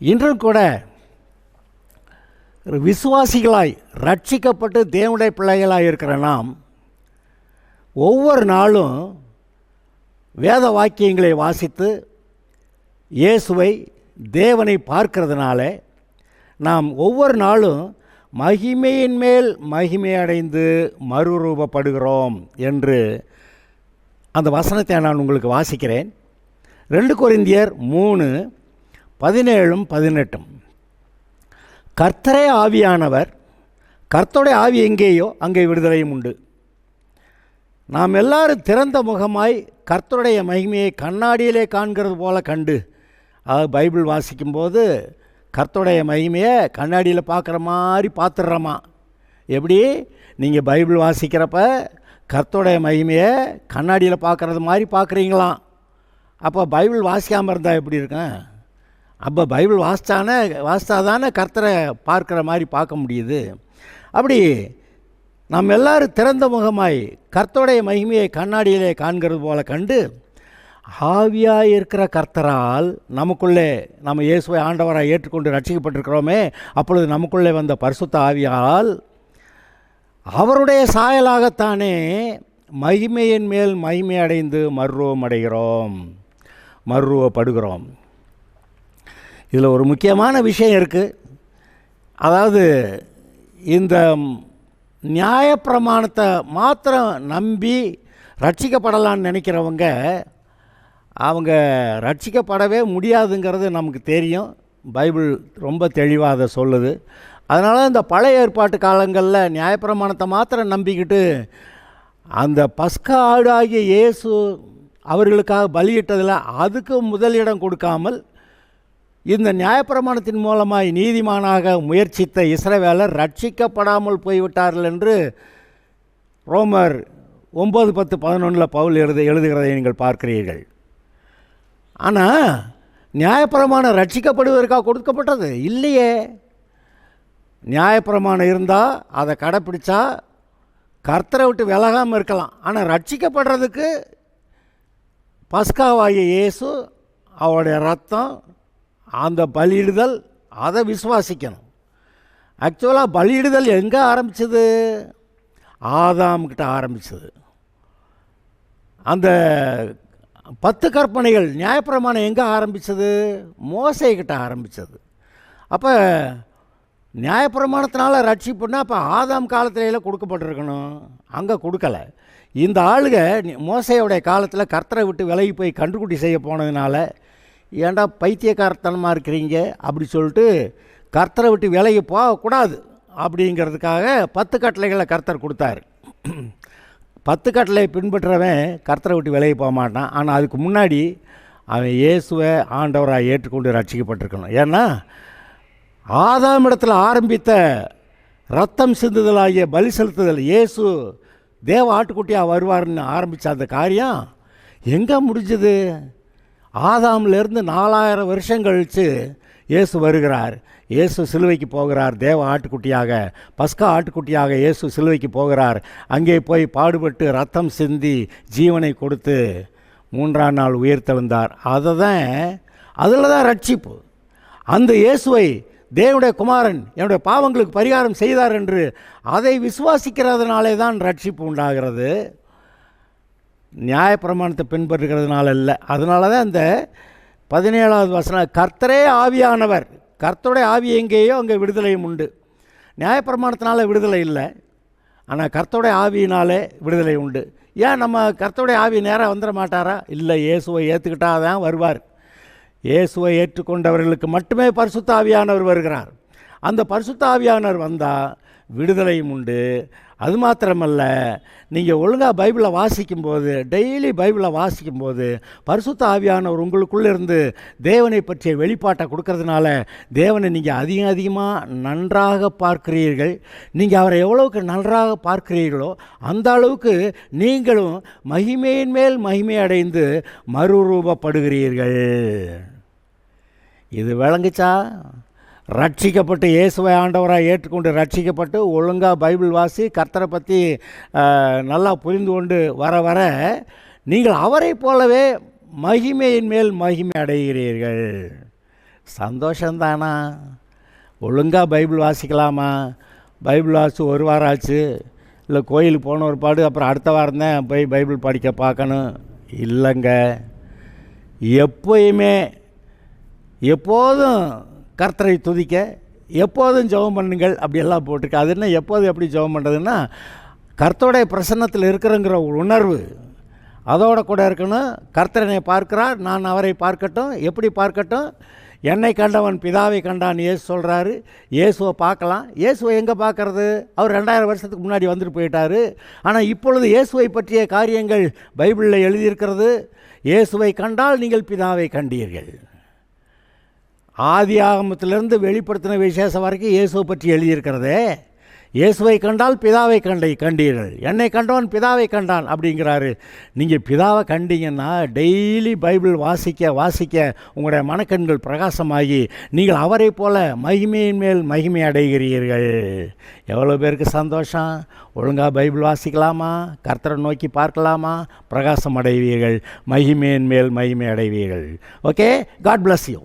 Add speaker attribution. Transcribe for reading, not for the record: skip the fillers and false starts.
Speaker 1: இன்றும் கூட விசுவாசிகளாய் ரட்சிக்கப்பட்டு தேவனுடைய பிள்ளைகளாக இருக்கிற நாம் ஒவ்வொரு நாளும் வேத வாக்கியங்களை வாசித்து இயேசுவை தேவனை பார்க்கிறதுனால நாம் ஒவ்வொரு நாளும் மகிமையின் மேல் மகிமை அடைந்து மறுரூபப்படுகிறோம் என்று அந்த வசனத்தை நான் உங்களுக்கு வாசிக்கிறேன். 2 கொரிந்தியர் 3:17-18. கர்த்தரே ஆவியானவர், கர்த்தருடைய ஆவி எங்கேயோ அங்கே விடுதலையும் உண்டு. நாம் எல்லாரும் திறந்த முகமாய் கர்த்தருடைய மகிமையை கண்ணாடியிலே காண்கிறது போல கண்டு, அதாவது பைபிள் வாசிக்கும்போது கர்த்தருடைய மகிமையை கண்ணாடியில் பார்க்குற மாதிரி பார்த்துடுறோமா? எப்படி நீங்கள் பைபிள் வாசிக்கிறப்ப கர்த்தருடைய மகிமையை கண்ணாடியில் பார்க்குறது மாதிரி பார்க்குறீங்களாம். அப்போ பைபிள் வாசிக்காமல் இருந்தால் எப்படி இருக்கும்? அப்போ பைபிள் வாசித்தாதானே கர்த்தரை பார்க்குற மாதிரி பார்க்க முடியுது. அப்படி நம்ம எல்லோரும் திறந்த முகமாய் கர்த்தருடைய மகிமையை கண்ணாடியிலே காண்கிறது போல கண்டு, ஆவியாக இருக்கிற கர்த்தரால் நமக்குள்ளே நம்ம இயேசுவை ஆண்டவராக ஏற்றுக்கொண்டு ரட்சிக்கப்பட்டிருக்கிறோமே, அப்பொழுது நமக்குள்ளே வந்த பரிசுத்த ஆவியால் அவருடைய சாயலாகத்தானே மகிமையின் மேல் மகிமை அடைந்து மறுரூபப்படுகிறோம். இதில் ஒரு முக்கியமான விஷயம் இருக்குது. அதாவது இந்த நியாயப்பிரமாணத்தை மாத்திரம் நம்பி ரட்சிக்கப்படலான்னு நினைக்கிறவங்க அவங்க ரட்சிக்கப்படவே முடியாதுங்கிறது நமக்கு தெரியும். பைபிள் ரொம்ப தெளிவாக அதை சொல்லுது. அதனால் இந்த பழைய ஏற்பாட்டு காலங்களில் நியாயப்பிரமாணத்தை மாத்திரம் நம்பிக்கிட்டு அந்த பஸ்கா ஆடாகிய இயேசு அவர்களுக்காக பலியிட்டதில் அதுக்கு முதலிடம் கொடுக்காமல் இந்த நியாயப்பிரமாணத்தின் மூலமாய் நீதிமானாக முயற்சித்த இஸ்ரவேலர் ரட்சிக்கப்படாமல் போய்விட்டார்கள் என்று ரோமர் 9:10-11 பவுல் எழுதுகிறதை நீங்கள் பார்க்கிறீர்கள். ஆனால் நியாயப்பிரமாணம் ரட்சிக்கப்படுவதற்காக கொடுக்கப்பட்டது இல்லையே. நியாயப்பிரமாணம் இருந்தால் அதை கடைப்பிடிச்சா கர்த்தரை விட்டு விலகாமல் இருக்கலாம். ஆனால் ரட்சிக்கப்படுறதுக்கு பஸ்காவாகிய இயேசு, அவருடைய ரத்தம், அந்த பலியிடுதல், அதை விசுவாசிக்கணும். ஆக்சுவலாக பலியிடுதல் எங்கே ஆரம்பிச்சது? ஆதாம்கிட்ட ஆரம்பிச்சது. அந்த 10 கற்பனைகள் நியாயப்பிரமாணம் எங்கே ஆரம்பித்தது? மோசேக்கிட்ட ஆரம்பித்தது. அப்போ நியாயப்பிரமாணத்தினால ரட்சிப்புன்னா அப்போ ஆதாம் காலத்தில கொடுக்கப்பட்டிருக்கணும், அங்கே கொடுக்கலை. இந்த ஆளுக மோசேயோடைய காலத்தில் கர்த்தரை விட்டு விலகி போய் கன்றுக்குட்டி செய்ய போனதுனால, ஏன்டா பைத்தியக்காரத்தனமாக இருக்கிறீங்க அப்படி சொல்லிட்டு கர்த்தரை விட்டு விலகி போகக்கூடாது அப்படிங்கிறதுக்காக 10 கட்டளைகளை கர்த்தர் கொடுத்தாரு. 10 கட்டளை பின்பற்றவன் கர்த்தரை விட்டு விலகி போக மாட்டான். ஆனால் அதுக்கு முன்னாடி அவன் இயேசுவை ஆண்டவராக ஏற்றுக்கொண்டு ரட்சிக்கப்பட்டிருக்கணும். ஏன்னா ஆதாம் இடத்துல ஆரம்பித்த ரத்தம் சிந்துதலாகிய பலி செலுத்துதல், இயேசு தேவ ஆட்டுக்குட்டியாக வருவார்னு ஆரம்பித்த அந்த காரியம் எங்கே முடிஞ்சது? ஆதாமிலேருந்து 4000 வருஷம் கழித்து இயேசு வருகிறார். இயேசு சிலுவைக்கு போகிறார். தேவ ஆட்டுக்குட்டியாக, பஸ்கா ஆட்டுக்குட்டியாக இயேசு சிலுவைக்கு போகிறார். அங்கே போய் பாடுபட்டு ரத்தம் சிந்தி ஜீவனை கொடுத்து 3ஆம் நாள் உயிர்த்தெழுந்தார். அதில் தான் ரட்சிப்பு. அந்த இயேசுவை தேவனுடைய குமாரன் என்னுடைய பாவங்களுக்கு பரிகாரம் செய்தார் என்று அதை விசுவாசிக்கிறதுனாலே தான் ரட்சிப்பு உண்டாகிறது. நியாயப்பிரமாணத்தை பின்பற்றுகிறதுனால இல்லை. அதனால தான் இந்த 17வது வசனம், கர்த்தரே ஆவியானவர், கர்த்தருடைய ஆவி எங்கேயோ அங்கே விடுதலையும் உண்டு. நியாயப்பிரமாணத்தினால விடுதலை இல்லை, ஆனால் கர்த்தருடைய ஆவியினாலே விடுதலை உண்டு. ஏன் நம்ம கர்த்தருடைய ஆவி நேராக வந்துட மாட்டாரா? இல்லை, இயேசுவை ஏற்றுக்கிட்டால் தான் வருவார். இயேசுவை ஏற்றுக்கொண்டவர்களுக்கு மட்டுமே பரிசுத்த ஆவியானவர் வருகிறார். அந்த பரிசுத்த ஆவியானவர் வந்தால் விடுதலையும் உண்டு. அது மாத்திரமல்ல, நீங்கள் ஒழுங்காக பைபிளை வாசிக்கும்போது, டெய்லி பைபிளை வாசிக்கும்போது பரிசுத்த ஆவியானவர் உங்களுக்குள்ளே இருந்து தேவனை பற்றிய வெளிப்பாட்டை கொடுக்கறதுனால தேவனை நீங்கள் அதிகமாக நன்றாக பார்க்கிறீர்கள். நீங்கள் அவரை எவ்வளவுக்கு நன்றாக பார்க்கிறீர்களோ அந்த அளவுக்கு நீங்களும் மகிமையின் மேல் மகிமை அடைந்து மறுரூபப்படுகிறீர்கள். இது விளங்குச்சா? ரட்சிக்கப்பட்டு இயேசுவை ஆண்டவராக ஏற்றுக்கொண்டு ரட்சிக்கப்பட்டு ஒழுங்காக பைபிள் வாசி கர்த்தரை பற்றி நல்லா புரிந்து கொண்டு வர நீங்கள் அவரை போலவே மகிமையின் மேல் மகிமை அடைகிறீர்கள். சந்தோஷந்தானா? ஒழுங்காக பைபிள் வாசிக்கலாமா? பைபிள் வாசி ஒரு வாரம் ஆச்சு, இல்லை கோயிலுக்கு போன ஒரு பாடு அப்புறம் அடுத்த வாரம் தான் போய் பைபிள் படிக்க பார்க்கணும்? இல்லைங்க. எப்போதும் கர்த்தரை துதிக்க, எப்போதும் ஜெபம் பண்ணுங்கள் அப்படியெல்லாம் போட்டிருக்கு. அது என்ன எப்போதும் எப்படி ஜெபம் பண்ணுறதுன்னா, கர்த்தருடைய பிரசன்னத்தில் இருக்கிறங்கிற உணர்வு அதோட கூட இருக்கணும். கர்த்தரனை பார்க்கிறார், நான் அவரை பார்க்கட்டும். எப்படி பார்க்கட்டும்? என்னை கண்டவன் பிதாவை கண்டான் இயேசு சொல்கிறாரு. இயேசுவை பார்க்கலாம். இயேசுவை எங்கே பார்க்கறது? அவர் 2000 வருஷத்துக்கு முன்னாடி வந்துட்டு போயிட்டார். ஆனால் இப்பொழுது இயேசுவை பற்றிய காரியங்கள் பைபிளில் எழுதியிருக்கிறது. இயேசுவை கண்டால் நீங்கள் பிதாவை கண்டீர்கள். ஆதி ஆகமத்திலிருந்து வெளிப்படுத்தின விசேஷம் வரைக்கும் இயேசுவை பற்றி எழுதியிருக்கிறதே. இயேசுவை கண்டால் பிதாவை கண்டீர்கள், என்னை கண்டவன் பிதாவை கண்டான் அப்படிங்கிறாரு. நீங்கள் பிதாவை கண்டீங்கன்னா டெய்லி பைபிள் வாசிக்க உங்களுடைய மனக்கண்கள் பிரகாசமாகி நீங்கள் அவரை போல மகிமையின் மேல் மகிமை அடைகிறீர்கள். எவ்வளோ பேருக்கு சந்தோஷம்! ஒழுங்காக பைபிள் வாசிக்கலாமா? கர்த்தரை நோக்கி பார்க்கலாமா? பிரகாசம் அடைவீர்கள், மகிமையின் மேல் மகிமை அடைவீர்கள். Okay, God bless you.